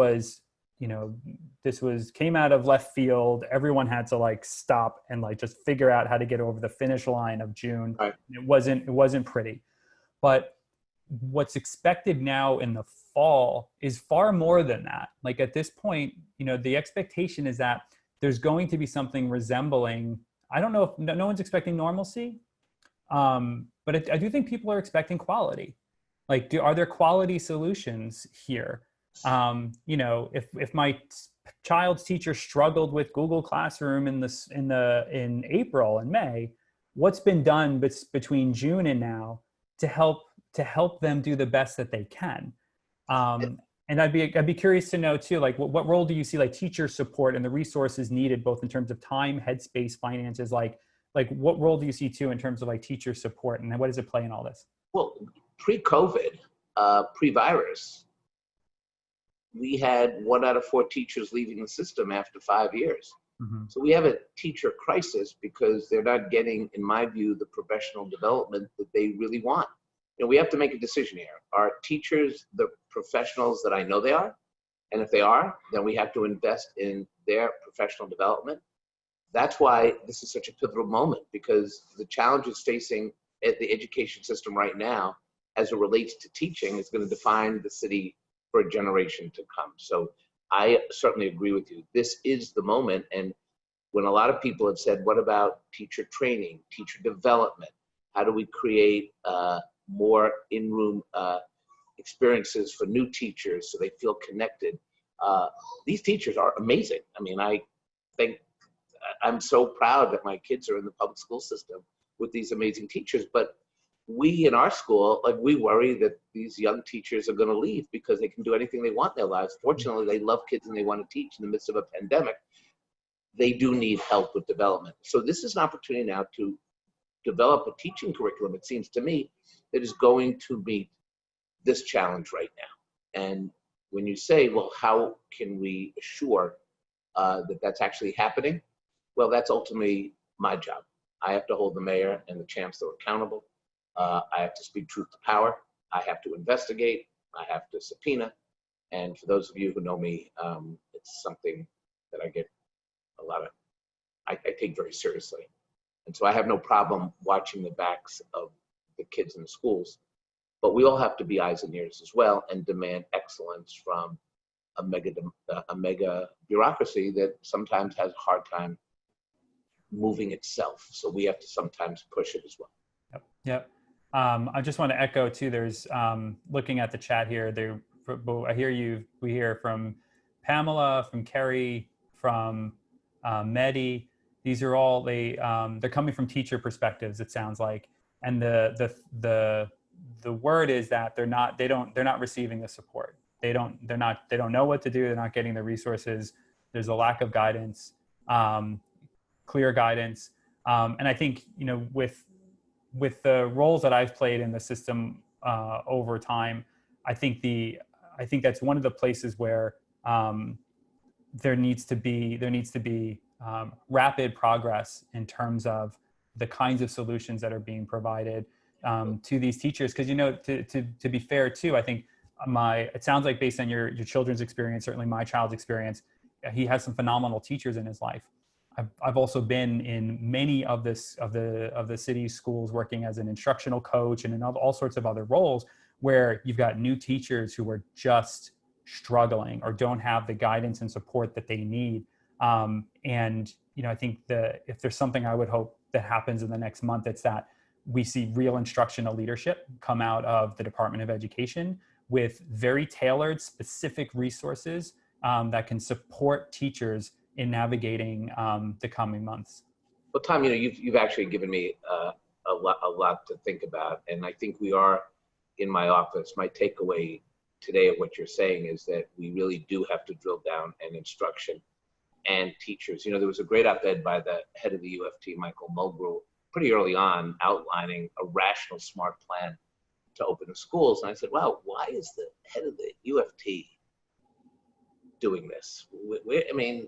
came out of left field. Everyone had to like stop and like just figure out how to get over the finish line of June.
Right.
It wasn't pretty, but what's expected now in the fall is far more than that. Like at this point, the expectation is that there's going to be something resembling, I don't know if no one's expecting normalcy, but I do think people are expecting quality. Like, are there quality solutions here? If my child's teacher struggled with Google Classroom in April and May, what's been done between June and now to help them do the best that they can? And I'd be curious to know too, like what role do you see like teacher support and the resources needed, both in terms of time, headspace, finances, like what role do you see too in terms of like teacher support, and what does it play in all this?
Well, pre-COVID, pre-virus, we had 1 out of 4 teachers leaving the system after 5 years.
Mm-hmm.
So we have a teacher crisis because they're not getting, in my view, the professional development that they really want. We have to make a decision here. Are teachers the professionals that I know they are? And if they are, then we have to invest in their professional development. That's why this is such a pivotal moment, because the challenges facing at the education system right now, as it relates to teaching, is going to define the city for a generation to come. So I certainly agree with you. This is the moment. And when a lot of people have said, what about teacher training, teacher development? How do we create more in-room experiences for new teachers so they feel connected? These teachers are amazing. I mean, I think I'm so proud that my kids are in the public school system with these amazing teachers. But we in our school, like, we worry that these young teachers are going to leave because they can do anything they want in their lives. Fortunately, they love kids and they want to teach in the midst of a pandemic. They do need help with development. So this is an opportunity now to develop a teaching curriculum, it seems to me, that is going to meet this challenge right now. And when you say, well, how can we assure that that's actually happening? Well, that's ultimately my job. I have to hold the mayor and the chancellor accountable. I have to speak truth to power. I have to investigate. I have to subpoena. And for those of you who know me, it's something that I get I take very seriously. And so I have no problem watching the backs of the kids in the schools, but we all have to be eyes and ears as well and demand excellence from a mega bureaucracy that sometimes has a hard time moving itself. So we have to sometimes push it as well.
Yep. I just want to echo too, there's looking at the chat here, we hear from Pamela, from Kerry, from Mehdi. These are all, they're coming from teacher perspectives, it sounds like. And the word is that they're not receiving the support. They don't know what to do. They're not getting the resources. There's a lack of guidance, clear guidance. And I think, with the roles that I've played in the system over time, I think that's one of the places where there needs to be rapid progress in terms of the kinds of solutions that are being provided to these teachers. Because to be fair too, I think it sounds like, based on your children's experience, certainly my child's experience, he has some phenomenal teachers in his life. I've also been in many of the city's schools working as an instructional coach and in all sorts of other roles where you've got new teachers who are just struggling or don't have the guidance and support that they need. And I think if there's something I would hope that happens in the next month, it's that we see real instructional leadership come out of the Department of Education with very tailored, specific resources that can support teachers in navigating the coming months.
Well, Tom, you've actually given me a lot to think about, and I think we are in my office. My takeaway today of what you're saying is that we really do have to drill down in instruction and teachers. There was a great op-ed by the head of the UFT, Michael Mulgrew, pretty early on, outlining a rational, smart plan to open the schools. And I said, wow, why is the head of the UFT doing this?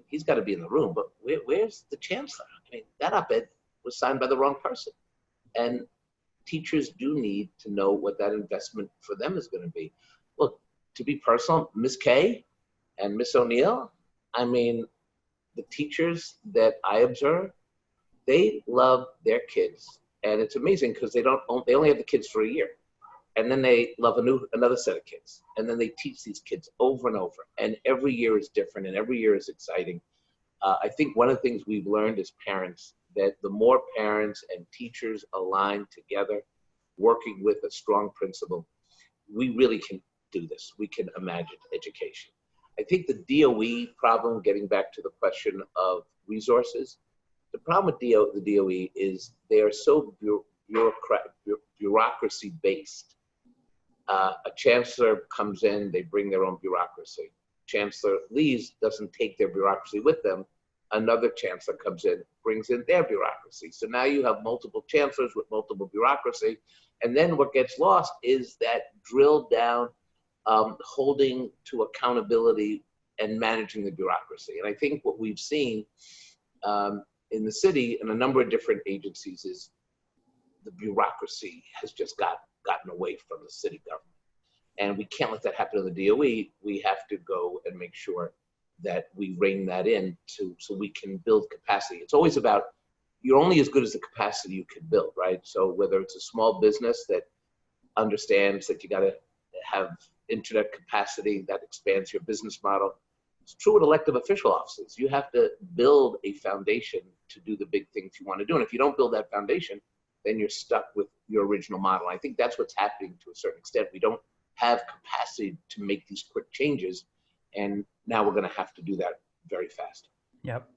He's got to be in the room, but where's the chancellor? That op-ed was signed by the wrong person. And teachers do need to know what that investment for them is going to be. Look, to be personal, Ms. Kay and Ms. O'Neill, the teachers that I observe, they love their kids. And it's amazing because they only have the kids for a year. And then they love another set of kids. And then they teach these kids over and over. And every year is different and every year is exciting. I think one of the things we've learned as parents, that the more parents and teachers align together, working with a strong principal, we really can do this. We can imagine education. I think the DOE problem, getting back to the question of resources, the problem with the DOE is they are so bureaucracy based. A chancellor comes in, they bring their own bureaucracy. Chancellor leaves, doesn't take their bureaucracy with them. Another chancellor comes in, brings in their bureaucracy. So now you have multiple chancellors with multiple bureaucracy. And then what gets lost is that drill down, holding to accountability and managing the bureaucracy. And I think what we've seen in the city and a number of different agencies is the bureaucracy has just gotten away from the city government. And we can't let that happen in the DOE. We have to go and make sure that we rein that in so we can build capacity. It's always about, you're only as good as the capacity you can build, right? So whether it's a small business that understands that you got to have internet capacity that expands your business model, it's true with elected official offices. You have to build a foundation to do the big things you want to do. And if you don't build that foundation, then you're stuck with your original model. I think that's what's happening to a certain extent. We don't have capacity to make these quick changes. And now we're going to have to do that very fast.
Yep.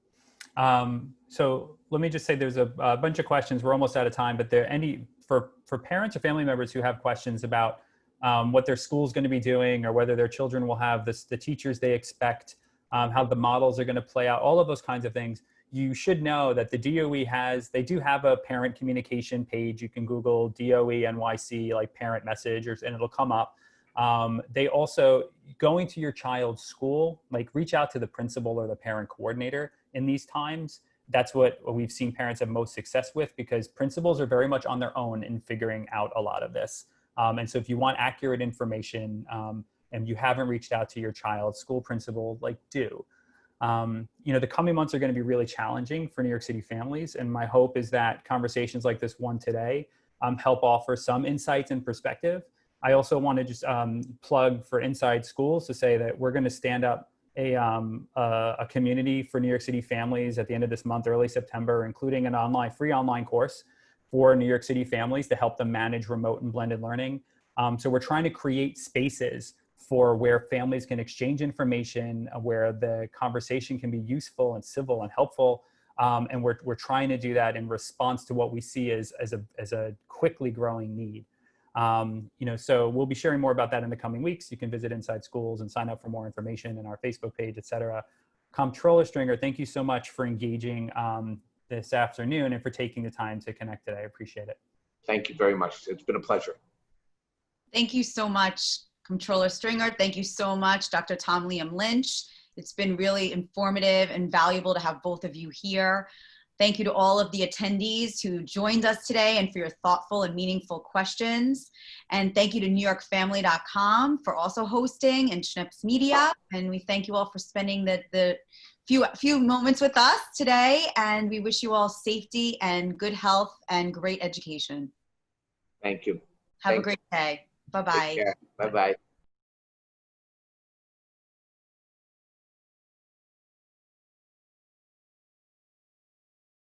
So let me just say there's a bunch of questions. We're almost out of time, but for parents or family members who have questions about what their school's going to be doing or whether their children will have the teachers they expect, how the models are going to play out, all of those kinds of things, you should know that the DOE they do have a parent communication page. You can Google DOE NYC, like parent message, and it'll come up. They also, going to your child's school, like reach out to the principal or the parent coordinator in these times. That's what we've seen parents have most success with, because principals are very much on their own in figuring out a lot of this. And so if you want accurate information and you haven't reached out to your child's school principal, do. The coming months are going to be really challenging for New York City families. And my hope is that conversations like this one today help offer some insights and perspective. I also want to just plug for InsideSchools to say that we're going to stand up a community for New York City families at the end of this month, early September, including an free online course for New York City families to help them manage remote and blended learning. So we're trying to create spaces for where families can exchange information, where the conversation can be useful and civil and helpful. And we're trying to do that in response to what we see as a quickly growing need. So we'll be sharing more about that in the coming weeks. You can visit InsideSchools and sign up for more information in our Facebook page, etc. Comptroller Stringer, thank you so much for engaging this afternoon and for taking the time to connect today. I appreciate it.
Thank you very much. It's been a pleasure.
Thank you so much, Comptroller Stringer. Thank you so much, Dr. Liam Lynch. It's been really informative and valuable to have both of you here. Thank you to all of the attendees who joined us today and for your thoughtful and meaningful questions. And thank you to NewYorkFamily.com for also hosting, and Schnips Media. And we thank you all for spending the few moments with us today. And we wish you all safety and good health and great education.
Thank you.
Have a great day. Bye-bye.
Bye-bye.